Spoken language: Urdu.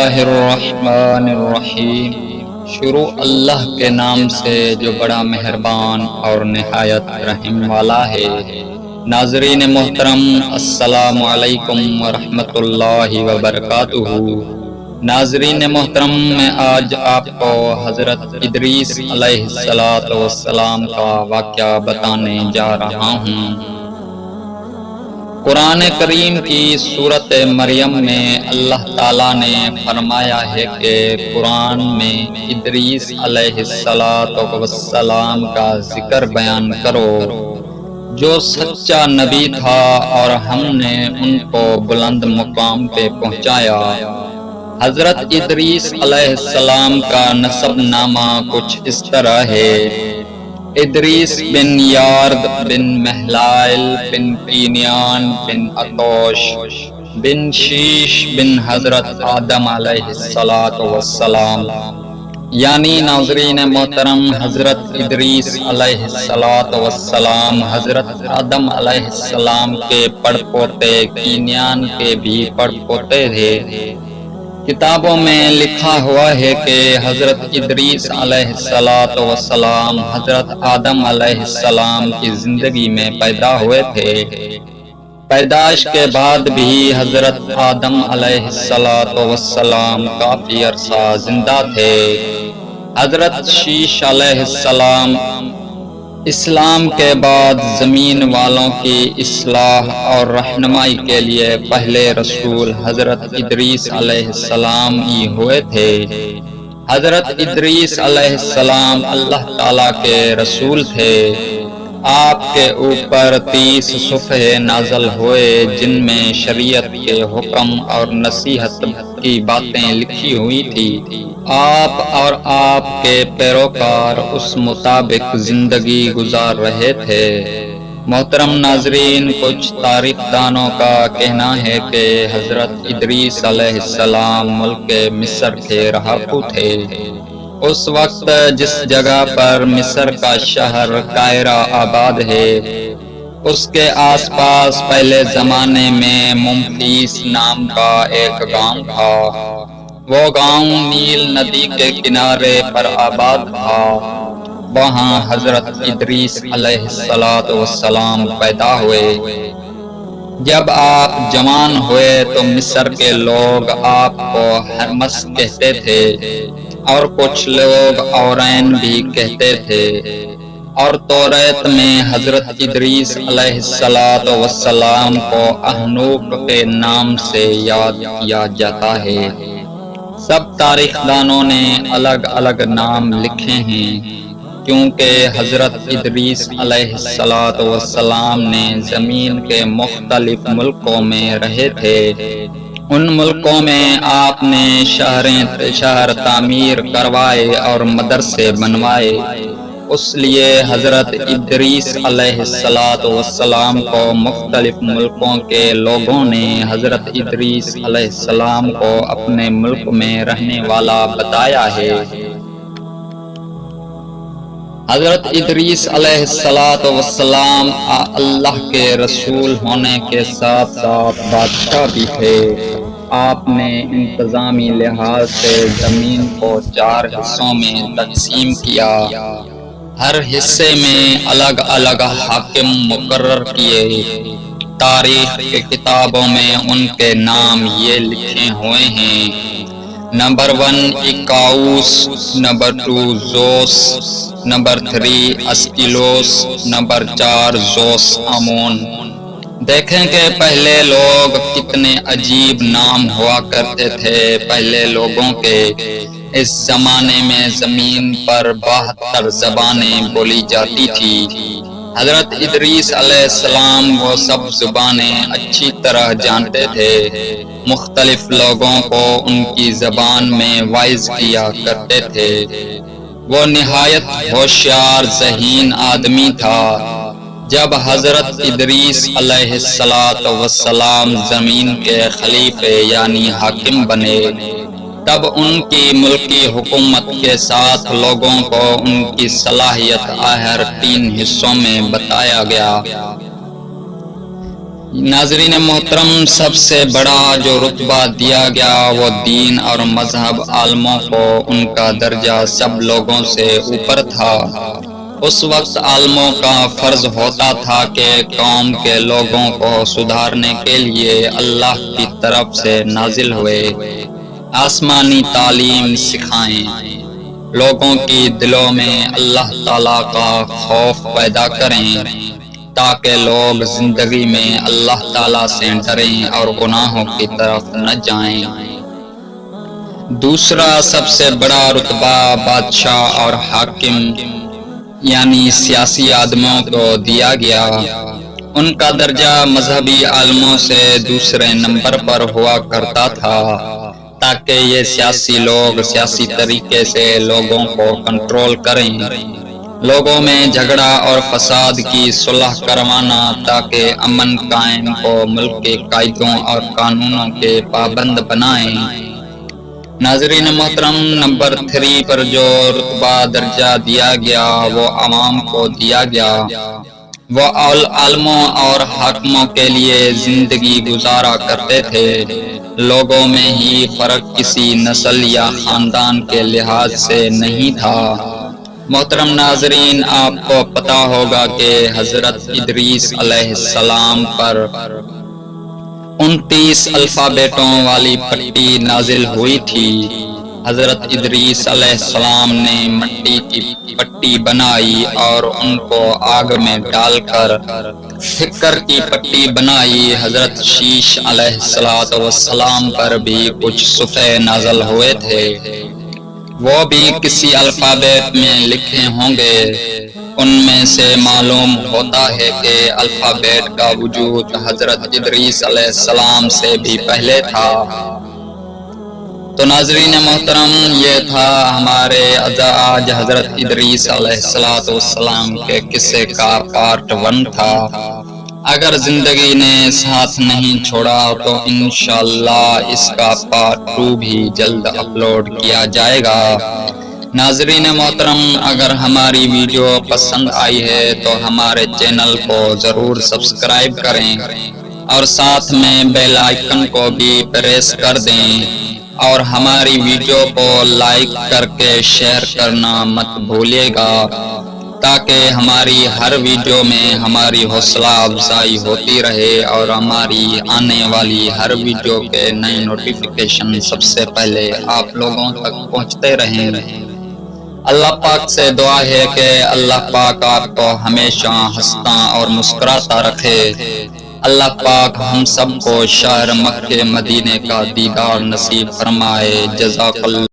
اللہ الرحمن الرحیم۔ شروع اللہ کے نام سے جو بڑا مہربان اور نہایت رحم والا ہے۔ ناظرین محترم، السلام علیکم ورحمۃ اللہ وبرکاتہ۔ ناظرین محترم، میں آج آپ کو حضرت ادریس علیہ السلام کا واقعہ بتانے جا رہا ہوں۔ قرآن کریم کی سورۃ مریم میں اللہ تعالیٰ نے فرمایا ہے کہ قرآن میں ادریس علیہ السلام کا ذکر بیان کرو، جو سچا نبی تھا اور ہم نے ان کو بلند مقام پہ پہنچایا۔ حضرت ادریس علیہ السلام کا نسب نامہ کچھ اس طرح ہے: ادریس بن یارد بن مہلائل بن قینیان بن عطوش بن شیش بن حضرت آدم علیہ السلام۔ یعنی ناظرین محترم، حضرت ادریس علیہ السلام حضرت آدم علیہ السلام کے پڑ پوتے، قینیان کے بھی پڑ پوتے تھے۔ کتابوں میں لکھا ہوا ہے کہ حضرت ادریس علیہ السلام حضرت آدم علیہ السلام کی زندگی میں پیدا ہوئے تھے۔ پیدائش کے بعد بھی حضرت آدم علیہ السلام کافی عرصہ زندہ تھے۔ حضرت شیش علیہ السلام اسلام کے بعد زمین والوں کی اصلاح اور رہنمائی کے لیے پہلے رسول حضرت ادریس علیہ السلام ہی ہوئے تھے۔ حضرت ادریس علیہ السلام اللہ تعالیٰ کے رسول تھے۔ آپ کے اوپر 30 صفحے نازل ہوئے جن میں شریعت کے حکم اور نصیحت کی باتیں لکھی ہوئی تھی۔ آپ اور آپ کے پیروکار اس مطابق زندگی گزار رہے تھے۔ محترم ناظرین، کچھ تاریخ دانوں کا کہنا ہے کہ حضرت ادریس علیہ السلام ملک مصر کے رہائشی تھے۔ اس وقت جس جگہ پر مصر کا شہر قاہرہ آباد ہے، اس کے آس پاس پہلے زمانے میں ممفیس نام کا ایک گاؤں تھا۔ وہ گاؤں نیل ندی کے کنارے پر آباد تھا۔ وہاں حضرت ادریس علیہ السلام پیدا ہوئے۔ جب آپ جوان ہوئے تو مصر کے لوگ آپ کو ہرمس کہتے تھے اور کچھ لوگ اورین بھی کہتے تھے، اور توریت میں حضرت ادریس علیہ السلام کو احنوک کے نام سے یاد کیا جاتا ہے۔ سب تاریخ دانوں نے الگ الگ نام لکھے ہیں، کیونکہ حضرت ادریس علیہ السلام نے زمین کے مختلف ملکوں میں رہے تھے۔ ان ملکوں میں آپ نے شہر تعمیر کروائے اور مدرسے بنوائے۔ اس لیے حضرت ادریس علیہ السلام کو مختلف ملکوں کے لوگوں نے حضرت ادریس علیہ السلام کو اپنے ملک میں رہنے والا بتایا ہے۔ حضرت ادریس علیہ السلام اللہ کے رسول ہونے کے ساتھ ساتھ بادشاہ بھی تھے۔ آپ نے انتظامی لحاظ سے زمین کو 4 حصوں میں تقسیم کیا۔ ہر حصے میں الگ الگ حاکم مقرر کیے۔ تاریخ کے کتابوں میں ان کے نام یہ لکھے ہوئے ہیں: نمبر 1 ایکاؤس، نمبر 2 زوس، نمبر 3 اسکیلوس، نمبر 4 زوس آمون۔ دیکھیں کہ پہلے لوگ کتنے عجیب نام ہوا کرتے تھے۔ پہلے لوگوں کے اس زمانے میں زمین پر 72 زبانیں بولی جاتی تھی۔ حضرت ادریس علیہ السلام وہ سب زبانیں اچھی طرح جانتے تھے۔ مختلف لوگوں کو ان کی زبان میں واعظ کیا کرتے تھے۔ وہ نہایت ہوشیار ذہین آدمی تھا۔ جب حضرت ادریس علیہ السلام زمین کے خلیفے یعنی حاکم بنے، تب ان کی ملکی حکومت کے ساتھ لوگوں کو ان کی صلاحیت آخر 3 حصوں میں بتایا گیا۔ ناظرین محترم، سب سے بڑا جو رتبہ دیا گیا وہ دین اور مذہب عالموں کو، ان کا درجہ سب لوگوں سے اوپر تھا۔ اس وقت عالموں کا فرض ہوتا تھا کہ قوم کے لوگوں کو سدھارنے کے لیے اللہ کی طرف سے نازل ہوئے آسمانی تعلیم سکھائیں، لوگوں کی دلوں میں اللہ تعالیٰ کا خوف پیدا کریں تاکہ لوگ زندگی میں اللہ تعالیٰ سے ڈریں اور گناہوں کی طرف نہ جائیں۔ دوسرا سب سے بڑا رتبہ بادشاہ اور حاکم یعنی سیاسی آدمیوں کو دیا گیا، ان کا درجہ مذہبی عالموں سے دوسرے نمبر پر ہوا کرتا تھا تاکہ یہ سیاسی لوگ سیاسی طریقے سے لوگوں کو کنٹرول کریں، لوگوں میں جھگڑا اور فساد کی صلح کروانا تاکہ امن قائم ہو، ملک کے قاعدوں اور قانونوں کے پابند بنائیں۔ ناظرین محترم، نمبر 3 پر جو رتبہ درجہ دیا گیا وہ عوام کو دیا گیا، وہ عالموں اور حاکموں کے لیے زندگی گزارا کرتے تھے، لوگوں میں ہی فرق کسی نسل یا خاندان کے لحاظ سے نہیں تھا۔ محترم ناظرین، آپ کو پتا ہوگا کہ حضرت ادریس علیہ السلام پر 29 الفابیٹوں والی پٹی نازل ہوئی تھی۔ حضرت ادریس علیہ السلام نے مٹی کی پٹی بنائی اور ان کو آگ میں ڈال کر فکر کی پٹی بنائی۔ حضرت شیش علیہ السلام پر بھی کچھ صفحے نازل ہوئے تھے، وہ بھی کسی الفابیٹ میں لکھے ہوں گے، ان میں سے معلوم ہوتا ہے کہ الفابیٹ کا وجود حضرت ادریس علیہ السلام سے بھی پہلے تھا۔ تو ناظرین محترم، یہ تھا ہمارے آج حضرت ادریس علیہ السلام کے قصے کا پارٹ 1 تھا۔ اگر زندگی نے ساتھ نہیں چھوڑا تو انشاءاللہ اس کا پارٹ 2 بھی جلد اپلوڈ کیا جائے گا۔ ناظرین محترم، اگر ہماری ویڈیو پسند آئی ہے تو ہمارے چینل کو ضرور سبسکرائب کریں اور ساتھ میں بیل آئیکن کو بھی پریس کر دیں اور ہماری ویڈیو کو لائک کر کے شیئر کرنا مت بھولیے گا تاکہ ہماری ہر ویڈیو میں ہماری حوصلہ افزائی ہوتی رہے اور ہماری آنے والی ہر ویڈیو کے نئے نوٹیفیکیشن سب سے پہلے آپ لوگوں تک پہنچتے رہیں۔ اللہ پاک سے دعا ہے کہ اللہ پاک آپ کو ہمیشہ ہنستا اور مسکراتا رکھے۔ اللہ پاک ہم سب کو شہر مکہ مدینے کا دیدار نصیب فرمائے۔ جزاک اللہ۔